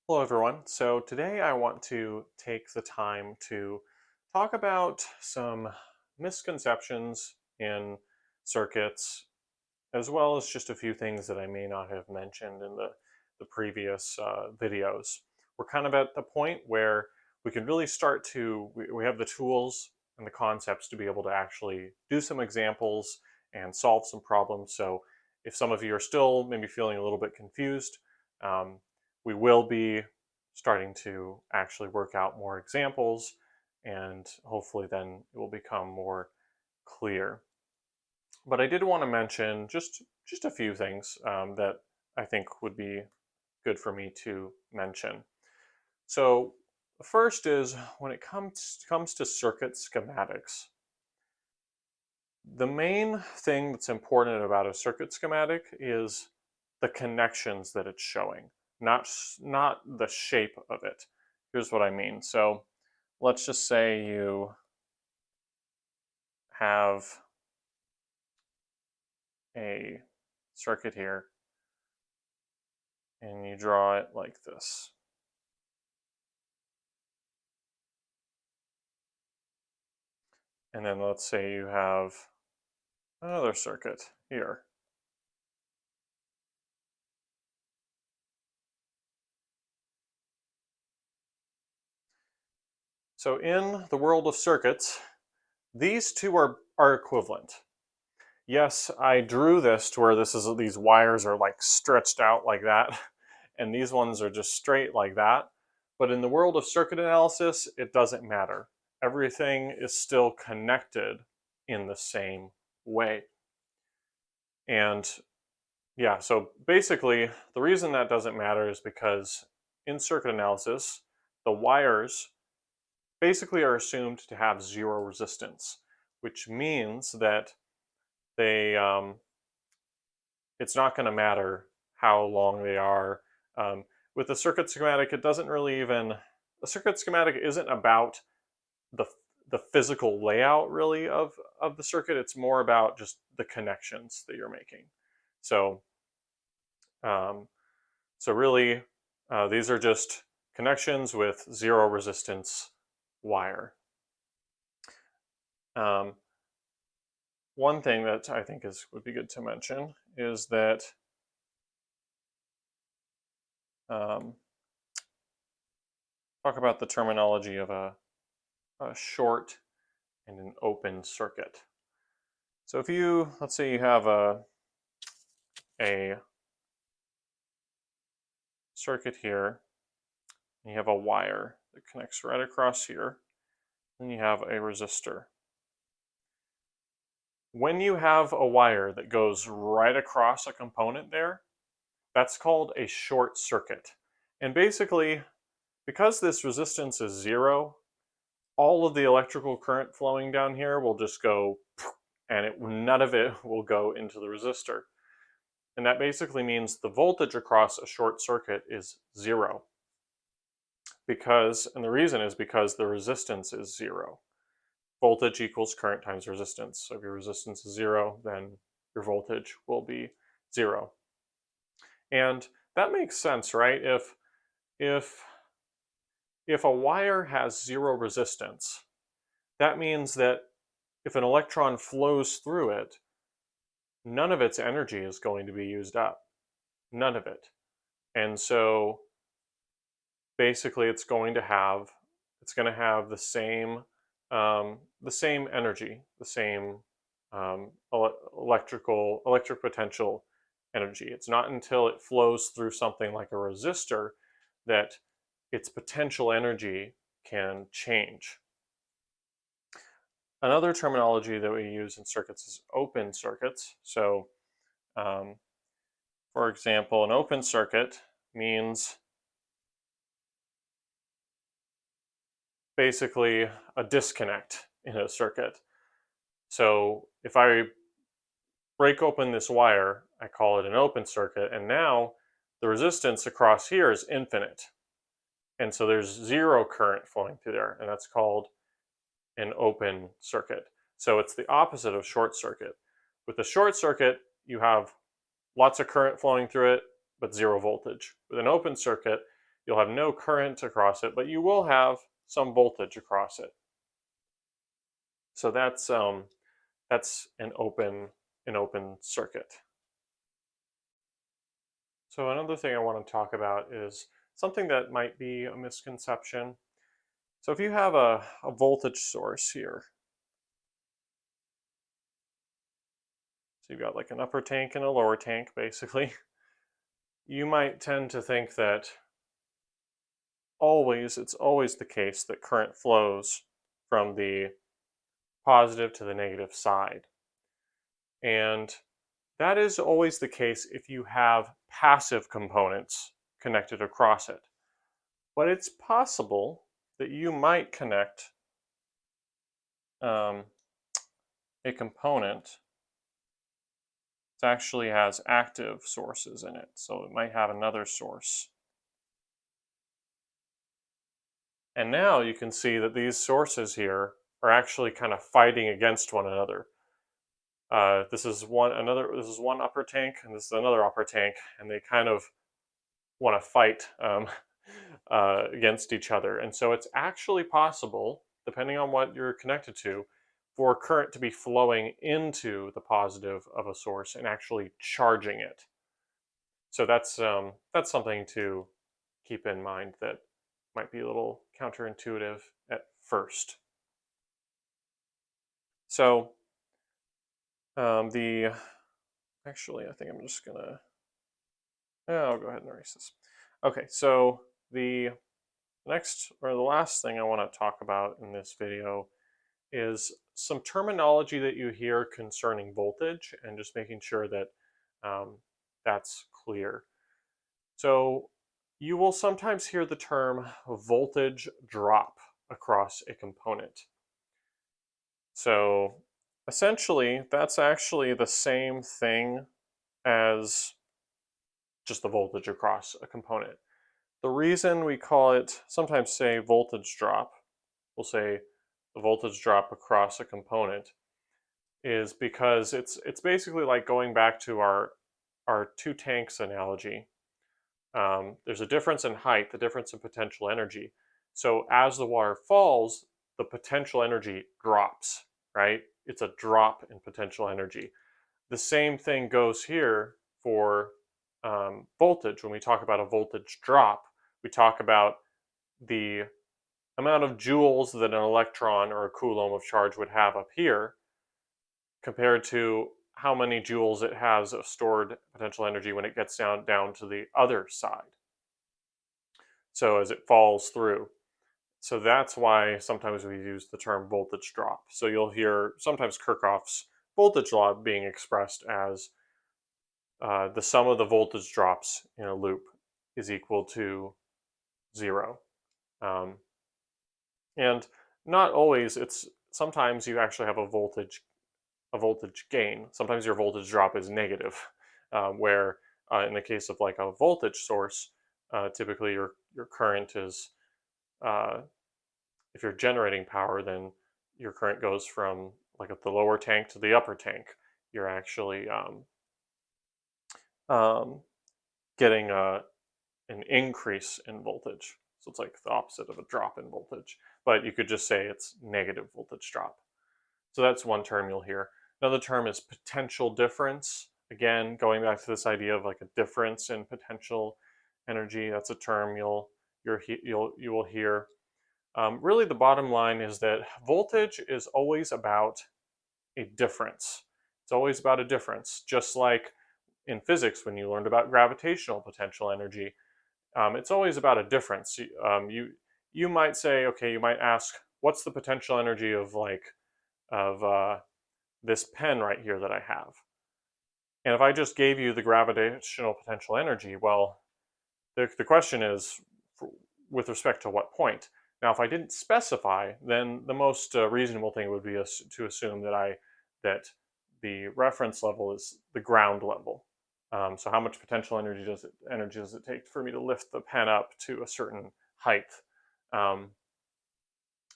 Hello everyone. So today I want to take the time to talk about some misconceptions in circuits, as well as just a few things that I may not have mentioned in the previous videos. We're kind of at the point where we can really start to, we have the tools and the concepts to be able to actually do some examples and solve some problems. So if some of you are still maybe feeling a little bit confused, um, we will be starting to actually work out more examples, and hopefully then it will become more clear. But I did want to mention just a few things that I think would be good for me to mention. So the first is when it comes to circuit schematics. The main thing that's important about a circuit schematic is the connections that it's showing, not the shape of it. Here's what I mean. So let's just say you have a circuit here and you draw it like this. And then let's say you have another circuit here. So in the world of circuits, these two are equivalent. Yes, I drew this to where these wires are like stretched out like that, and these ones are just straight like that. But in the world of circuit analysis, it doesn't matter. Everything is still connected in the same way. And yeah, so basically, the reason that doesn't matter is because in circuit analysis, the wires basically are assumed to have zero resistance, which means that they it's not going to matter how long they are. Um, with a circuit schematic, it doesn't really even a circuit schematic isn't about the the physical layout really of the circuit. It's more about just the connections that you're making. So um, so really, these are just connections with zero resistance wire. Um, One thing that I think would be good to mention is that um, talk about the terminology of a short and an open circuit. So if you, let's say you have a circuit here, and you have a wire that connects right across here, and you have a resistor. When you have a wire that goes right across a component there, that's called a short circuit. And basically, because this resistance is zero, all of the electrical current flowing down here will just go, and none of it will go into the resistor. And that basically means the voltage across a short circuit is zero. And the reason is because the resistance is zero. Voltage equals current times resistance. So if your resistance is zero, then your voltage will be zero. And that makes sense, right? If if a wire has zero resistance, that means that if an electron flows through it, none of its energy is going to be used up. None of it. And so basically it's going to have the same energy, the same electric potential energy. It's not until it flows through something like a resistor that its potential energy can change. Another terminology that we use in circuits is open circuits. So for example, an open circuit means basically a disconnect in a circuit. So if I break open this wire, I call it an open circuit, and now the resistance across here is infinite. And so there's zero current flowing through there, and that's called an open circuit. So it's the opposite of short circuit. With a short circuit, you have lots of current flowing through it, but zero voltage. With an open circuit, you'll have no current across it, but you will have some voltage across it. So that's an open circuit. So another thing I want to talk about is something that might be a misconception. So if you have a voltage source here, so you've got like an upper tank and a lower tank basically, you might tend to think that it's always the case that current flows from the positive to the negative side. And that is always the case if you have passive components connected across it. But it's possible that you might connect a component that actually has active sources in it. So it might have another source. And now you can see that these sources here are actually kind of fighting against one another. This is one upper tank, and this is another upper tank, and they kind of want to fight against each other. And so it's actually possible, depending on what you're connected to, for current to be flowing into the positive of a source and actually charging it. So that's something to keep in mind that might be a little counterintuitive at first. So the actually, I think I'm just gonna. I'll go ahead and erase this. Okay, so the next or the last thing I want to talk about in this video is some terminology that you hear concerning voltage and just making sure that that's clear. So you will sometimes hear the term voltage drop across a component. So essentially, that's actually the same thing as just the voltage across a component. The reason we call it, sometimes say voltage drop, we'll say the voltage drop across a component, is because it's basically like going back to our two tanks analogy. There's a difference in height, the difference in potential energy. So as the water falls, the potential energy drops, right? It's a drop in potential energy. The same thing goes here for voltage. When we talk about a voltage drop, we talk about the amount of joules that an electron or a coulomb of charge would have up here compared to how many joules it has of stored potential energy when it gets down to the other side. So as it falls through. So that's why sometimes we use the term voltage drop. So you'll hear sometimes Kirchhoff's voltage law being expressed as the sum of the voltage drops in a loop is equal to 0. And not always, sometimes you actually have a voltage gain. Sometimes your voltage drop is negative, where in the case of like a voltage source, typically your current is, if you're generating power, then your current goes from like at the lower tank to the upper tank. You're actually getting an increase in voltage. So it's like the opposite of a drop in voltage. But you could just say it's negative voltage drop. So that's one term you'll hear. Another term is potential difference. Again, going back to this idea of like a difference in potential energy. That's a term you will hear. Really, the bottom line is that voltage is always about a difference. It's always about a difference, just like in physics when you learned about gravitational potential energy. It's always about a difference. You might say, okay, you might ask, what's the potential energy of this pen right here that I have? And if I just gave you the gravitational potential energy, well, the question is with respect to what point? Now, if I didn't specify, then the most reasonable thing would be to assume that the reference level is the ground level. So how much potential energy does it take for me to lift the pen up to a certain height?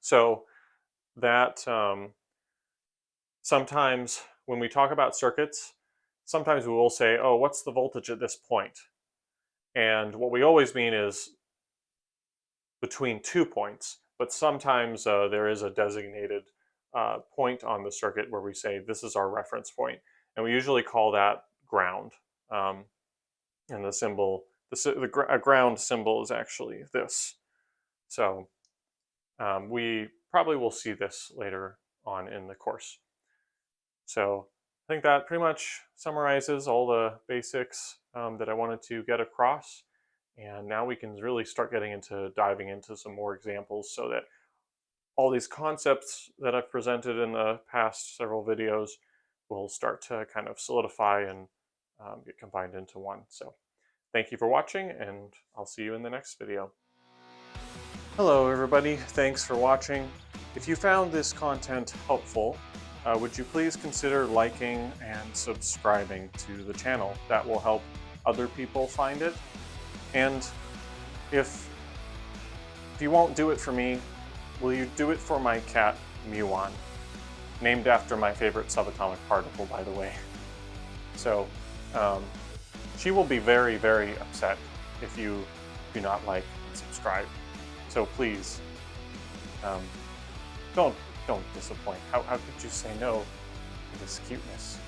So that sometimes when we talk about circuits, sometimes we will say, oh, what's the voltage at this point? And what we always mean is between 2 points, but sometimes there is a designated point on the circuit where we say this is our reference point, and we usually call that ground. And the symbol, a ground symbol is actually this. So we probably will see this later on in the course. So I think that pretty much summarizes all the basics that I wanted to get across. And now we can really start getting into diving into some more examples so that all these concepts that I've presented in the past several videos will start to kind of solidify and get combined into one. So thank you for watching, and I'll see you in the next video. Hello everybody, thanks for watching. If you found this content helpful, would you please consider liking and subscribing to the channel? That will help other people find it. And if you won't do it for me, will you do it for my cat, Muon? Named after my favorite subatomic particle, by the way. So, she will be very, very upset if you do not like and subscribe. So please, don't disappoint. How could you say no to this cuteness?